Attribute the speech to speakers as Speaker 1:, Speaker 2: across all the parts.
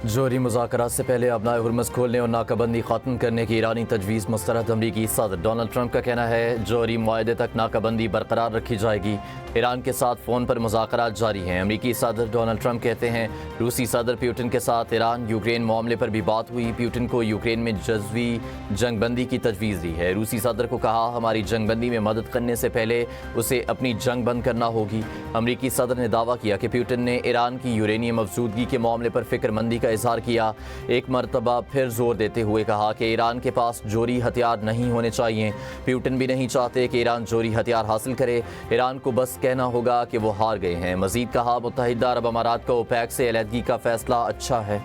Speaker 1: جوہری مذاکرات سے پہلے ابنائے ہرمز کھولنے اور ناکہ بندی ختم کرنے کی ایرانی تجویز مسترد۔ امریکی صدر ڈونلڈ ٹرمپ کا کہنا ہے جوہری معاہدے تک ناکہ بندی برقرار رکھی جائے گی۔ ایران کے ساتھ فون پر مذاکرات جاری ہیں۔ امریکی صدر ڈونلڈ ٹرمپ کہتے ہیں روسی صدر پیوٹن کے ساتھ ایران یوکرین معاملے پر بھی بات ہوئی۔ پیوٹن کو یوکرین میں جزوی جنگ بندی کی تجویز دی ہے۔ روسی صدر کو کہا ہماری جنگ بندی میں مدد کرنے سے پہلے اسے اپنی جنگ بند کرنا ہوگی۔ امریکی صدر نے دعویٰ کیا کہ پیوٹن نے ایران کی یورینیم افزودگی کے معاملے پر فکر مندی کا اظہار کیا۔ ایک مرتبہ پھر زور دیتے ہوئے کہا کہ ایران کے پاس جوہری ہتھیار نہیں ہونے چاہیے۔ پیوٹن بھی نہیں چاہتے کہ ایران جوہری ہتھیار حاصل کرے۔ ایران کو بس کہنا ہوگا کہ وہ ہار گئے ہیں۔ مزید کہا متحدہ عرب امارات کا اوپیک سے علیحدگی کا فیصلہ اچھا ہے۔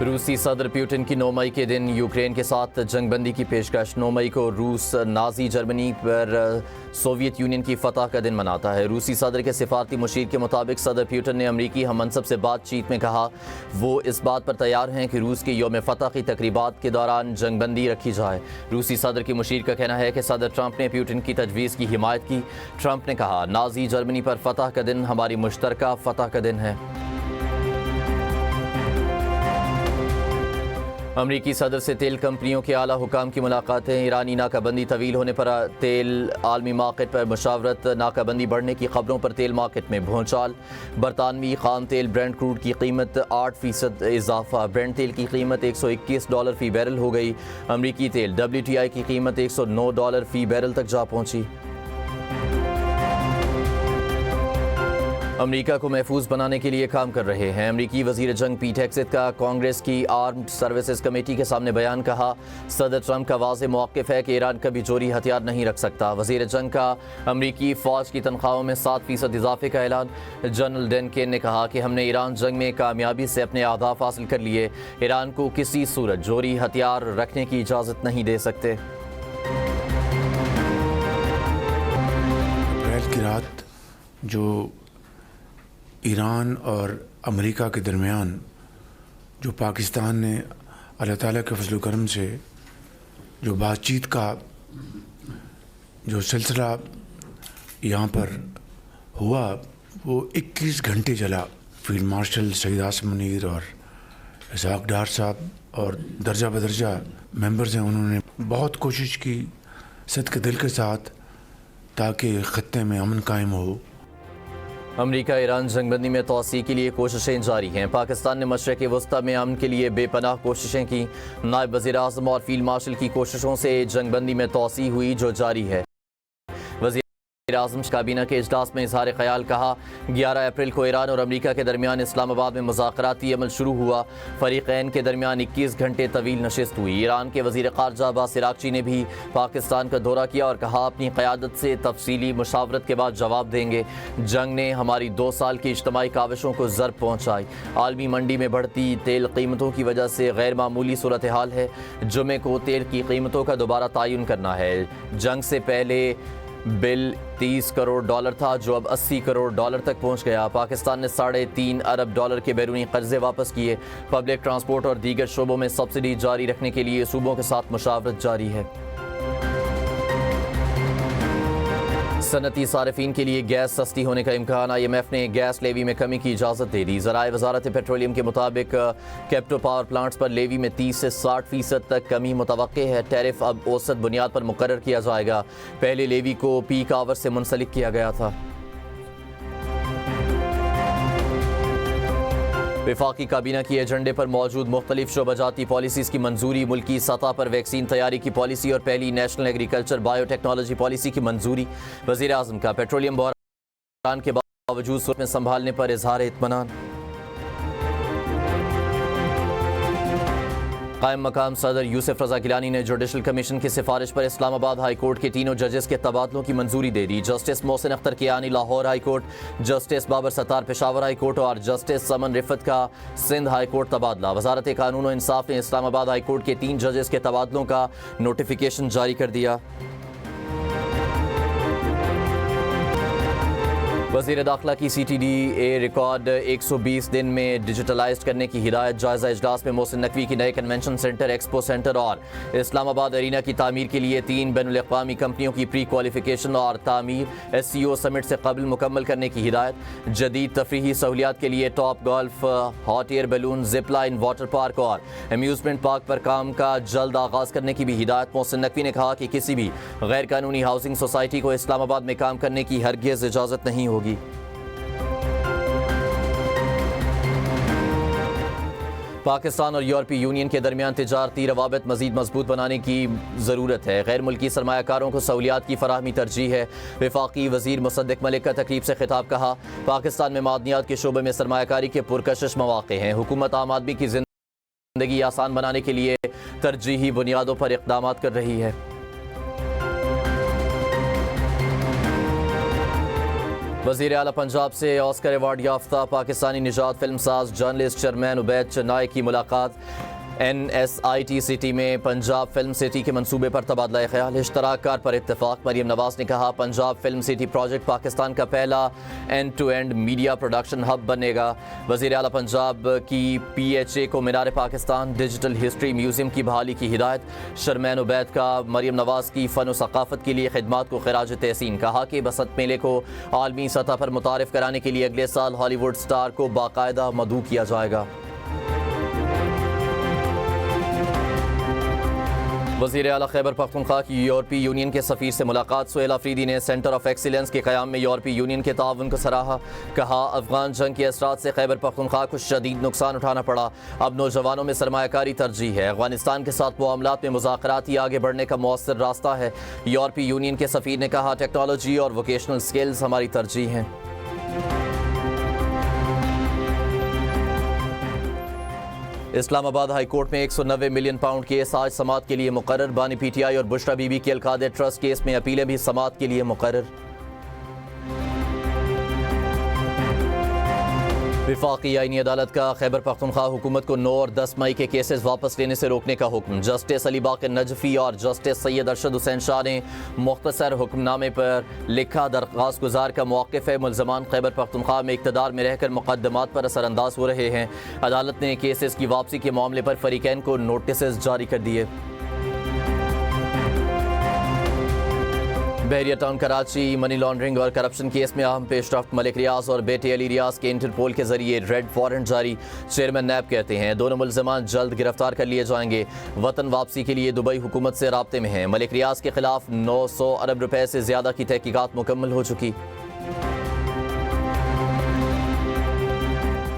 Speaker 1: روسی صدر پیوٹن کی 9 مئی کے دن یوکرین کے ساتھ جنگ بندی کی پیشکش۔ 9 مئی کو روس نازی جرمنی پر سوویت یونین کی فتح کا دن مناتا ہے۔ روسی صدر کے سفارتی مشیر کے مطابق صدر پیوٹن نے امریکی ہم منصب سے بات چیت میں کہا وہ اس بات پر تیار ہیں کہ روس کے یوم فتح کی تقریبات کے دوران جنگ بندی رکھی جائے۔ روسی صدر کے مشیر کا کہنا ہے کہ صدر ٹرمپ نے پیوٹن کی تجویز کی حمایت کی۔ ٹرمپ نے کہا نازی جرمنی پر فتح کا دن ہماری مشترکہ فتح کا دن ہے۔ امریکی صدر سے تیل کمپنیوں کے اعلیٰ حکام کی ملاقاتیں۔ ایرانی ناکہ بندی طویل ہونے پر تیل عالمی مارکیٹ پر مشاورت۔ ناکہ بندی بڑھنے کی خبروں پر تیل مارکیٹ میں بھونچال۔ برطانوی خام تیل برنٹ کروڈ کی قیمت 8% اضافہ۔ برنٹ تیل کی قیمت $121 فی بیرل ہو گئی۔ امریکی تیل WTI کی قیمت $109 فی بیرل تک جا پہنچی۔ امریکہ کو محفوظ بنانے کے لیے کام کر رہے ہیں۔ امریکی وزیر جنگ پیٹ ہیگسیت کا کانگریس کی آرمڈ سروسز کمیٹی کے سامنے بیان۔ کہا صدر ٹرمپ کا واضح موقف ہے کہ ایران کبھی جوہری ہتھیار نہیں رکھ سکتا۔ وزیر جنگ کا امریکی فوج کی تنخواہوں میں 7% اضافے کا اعلان۔ جنرل ڈین کین نے کہا کہ ہم نے ایران جنگ میں کامیابی سے اپنے اہداف حاصل کر لیے۔ ایران کو کسی صورت جوہری ہتھیار رکھنے کی اجازت نہیں دے سکتے۔
Speaker 2: اپریل کی رات جو ایران اور امریکہ کے درمیان جو پاکستان نے اللہ تعالیٰ کے فضل و کرم سے جو بات چیت کا جو سلسلہ یہاں پر ہوا وہ 21 گھنٹے چلا۔ فیلڈ مارشل سعید عاصم منیر اور اسحاق ڈار صاحب اور درجہ بدرجہ ممبرز ہیں، انہوں نے بہت کوشش کی صدق دل کے ساتھ تاکہ خطے میں امن قائم ہو۔
Speaker 1: امریکہ ایران جنگ بندی میں توسیع کے لیے کوششیں جاری ہیں۔ پاکستان نے مشرق وسطی میں امن کے لیے بے پناہ کوششیں کی۔ نائب وزیر اعظم اور فیلڈ مارشل کی کوششوں سے جنگ بندی میں توسیع ہوئی جو جاری ہے۔ وزیر اعظم کابینہ کے اجلاس میں اظہار خیال کہا 11 اپریل کو ایران اور امریکہ کے درمیان اسلام آباد میں مذاکراتی عمل شروع ہوا۔ فریقین کے درمیان 21 گھنٹے طویل نشست ہوئی۔ ایران کے وزیر خارجہ عباس عراقچی نے بھی پاکستان کا دورہ کیا اور کہا اپنی قیادت سے تفصیلی مشاورت کے بعد جواب دیں گے۔ جنگ نے ہماری 2 سال کی اجتماعی کاوشوں کو ضرب پہنچائی۔ عالمی منڈی میں بڑھتی تیل قیمتوں کی وجہ سے غیر معمولی صورتحال ہے۔ جمعے کو تیل کی قیمتوں کا دوبارہ تعین کرنا ہے۔ جنگ سے پہلے بل $30 کروڑ تھا جو اب $80 کروڑ تک پہنچ گیا۔ پاکستان نے $3.5 ارب کے بیرونی قرضے واپس کیے۔ پبلک ٹرانسپورٹ اور دیگر شعبوں میں سبسڈی جاری رکھنے کے لیے صوبوں کے ساتھ مشاورت جاری ہے۔ صنعتی صارفین کے لیے گیس سستی ہونے کا امکان۔ IMF نے گیس لیوی میں کمی کی اجازت دے دی۔ ذرائع وزارت پیٹرولیم کے مطابق کیپٹو پاور پلانٹس پر لیوی میں 30 سے 60% تک کمی متوقع ہے۔ ٹیرف اب اوسط بنیاد پر مقرر کیا جائے گا۔ پہلے لیوی کو پیک آور سے منسلک کیا گیا تھا۔ وفاقی کابینہ کی ایجنڈے پر موجود مختلف شعبہ جاتی پالیسیز کی منظوری۔ ملکی سطح پر ویکسین تیاری کی پالیسی اور پہلی national agriculture bio technology policy کی منظوری۔ وزیر اعظم کا پیٹرولیم بحران کے باوجود صورت میں سنبھالنے پر اظہار اطمینان۔ قائم مقام صدر یوسف رضا گیلانی نے جوڈیشل کمیشن کی سفارش پر اسلام آباد ہائی کورٹ کے تینوں ججز کے تبادلوں کی منظوری دے دی۔ Justice Mohsin Akhtar Kayani Lahore high court, justice Babar Sattar Peshawar high court اور جسٹس سمن رفت کا سندھ ہائی کورٹ تبادلہ۔ وزارت قانون و انصاف نے اسلام آباد ہائی کورٹ کے 3 ججز کے تبادلوں کا نوٹیفیکیشن جاری کر دیا۔ وزیر داخلہ کی سی ٹی ڈی اے ریکارڈ 120 دن میں ڈیجیٹلائز کرنے کی ہدایت. جائزہ اجلاس میں محسن نقوی کی نئے کنونشن سینٹر، ایکسپو سینٹر اور اسلام آباد ارینا کی تعمیر کے لیے 3 بین الاقوامی کمپنیوں کی پری کوالیفیکیشن اور تعمیر ایس سی او سمٹ سے قبل مکمل کرنے کی ہدایت. جدید تفریحی سہولیات کے لیے top golf, hot air balloon, zip line, water park اور امیوزمنٹ پارک پر کام کا جلد آغاز کرنے کی بھی ہدایت. محسن نقوی نے کہا کہ کسی بھی غیر قانونی ہاؤسنگ سوسائٹی کو اسلام آباد میں کام کرنے کی ہرگز اجازت نہیں ہوگی. پاکستان اور یورپی یونین کے درمیان تجارتی روابط مزید مضبوط بنانے کی ضرورت ہے. غیر ملکی سرمایہ کاروں کو سہولیات کی فراہمی ترجیح ہے. وفاقی وزیر مصدق ملک کا تقریب سے خطاب. کہا پاکستان میں معدنیات کے شعبے میں سرمایہ کاری کے پرکشش مواقع ہیں. حکومت عام آدمی کی زندگی آسان بنانے کے لیے ترجیحی بنیادوں پر اقدامات کر رہی ہے. وزیر اعلیٰ پنجاب سے آسکر ایوارڈ یافتہ پاکستانی نژاد فلم ساز جرنلسٹ چیئرمین عبید چنائے کی ملاقات. این ایس آئی ٹی سٹی میں پنجاب فلم سٹی کے منصوبے پر تبادلہ خیال. اشتراک کار پر اتفاق. مریم نواز نے کہا Punjab film city project Pakistan کا پہلا end to end media production hub بنے گا. وزیر اعلیٰ پنجاب کی پی ایچ اے کو مینار پاکستان ڈیجیٹل ہسٹری میوزیم کی بحالی کی ہدایت. شرمین عبید کا مریم نواز کی فن و ثقافت کے لیے خدمات کو خراج تحسین. کہا کہ بسنت میلے کو عالمی سطح پر متعارف کرانے کے لیے اگلے سال ہالی ووڈ سٹار کو باقاعدہ مدعو کیا جائے گا. وزیر اعلیٰ خیبر پختونخوا کی یورپی یونین کے سفیر سے ملاقات. سہیل آفریدی نے سینٹر آف ایکسیلنس کے قیام میں یورپی یونین کے تعاون کو سراہا. کہا افغان جنگ کے اثرات سے خیبر پختونخوا کو شدید نقصان اٹھانا پڑا. اب نوجوانوں میں سرمایہ کاری ترجیح ہے. افغانستان کے ساتھ معاملات میں مذاکرات ہی آگے بڑھنے کا مؤثر راستہ ہے. یورپی یونین کے سفیر نے کہا ٹیکنالوجی اور ووکیشنل سکلز ہماری ترجیح ہیں. اسلام آباد ہائی کورٹ میں 190 ملین پاؤنڈ کیس آج سماعت کے لیے مقرر. بانی پی ٹی آئی اور بشرا بی بی کے القادر ٹرسٹ کیس میں اپیلیں بھی سماعت کے لیے مقرر. وفاقی آئینی عدالت کا خیبر پختونخوا حکومت کو 9 اور 10 مئی کے کیسز واپس لینے سے روکنے کا حکم. جسٹس علی باقر نجفی اور جسٹس سید ارشد حسین شاہ نے مختصر حکم نامے پر لکھا درخواست گزار کا موقف ہے ملزمان خیبر پختونخوا میں اقتدار میں رہ کر مقدمات پر اثر انداز ہو رہے ہیں. عدالت نے کیسز کی واپسی کے معاملے پر فریقین کو نوٹسز جاری کر دیے. بحریہ ٹاؤن کراچی منی لانڈرنگ اور کرپشن کیس میں اہم پیش رفت. ملک ریاض اور بیٹے علی ریاض کے انٹرپول کے ذریعے ریڈ وارنٹ جاری. چیئرمین نیب کہتے ہیں دونوں ملزمان جلد گرفتار کر لیے جائیں گے. وطن واپسی کے لیے دبئی حکومت سے رابطے میں ہیں. ملک ریاض کے خلاف 900 ارب روپے سے زیادہ کی تحقیقات مکمل ہو چکی.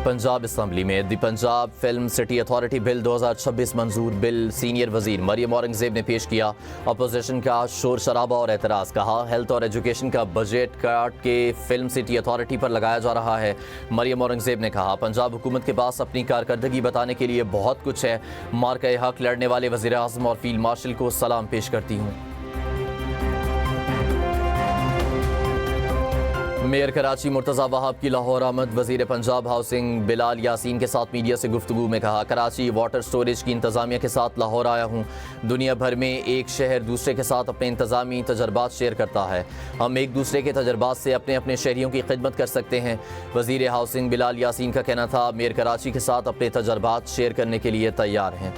Speaker 1: پنجاب اسمبلی میں دی پنجاب فلم سٹی اتھارٹی بل 2026 منظور. بل سینئر وزیر مریم اورنگزیب نے پیش کیا. اپوزیشن کا شور شرابہ اور اعتراض. کہا ہیلتھ اور ایجوکیشن کا بجٹ کاٹ کے فلم سٹی اتھارٹی پر لگایا جا رہا ہے. مریم اورنگزیب نے کہا پنجاب حکومت کے پاس اپنی کارکردگی بتانے کے لیے بہت کچھ ہے. مارکہ حق لڑنے والے وزیر اعظم اور فیلڈ مارشل کو سلام پیش کرتی ہوں. میئر کراچی مرتضی وہاب کی لاہور آمد. وزیر پنجاب ہاؤسنگ بلال یاسین کے ساتھ میڈیا سے گفتگو میں کہا کراچی واٹر سٹوریج کی انتظامیہ کے ساتھ لاہور آیا ہوں. دنیا بھر میں ایک شہر دوسرے کے ساتھ اپنے انتظامی تجربات شیئر کرتا ہے. ہم ایک دوسرے کے تجربات سے اپنے اپنے شہریوں کی خدمت کر سکتے ہیں. وزیر ہاؤسنگ بلال یاسین کا کہنا تھا میئر کراچی کے ساتھ اپنے تجربات شیئر کرنے کے لیے تیار ہیں.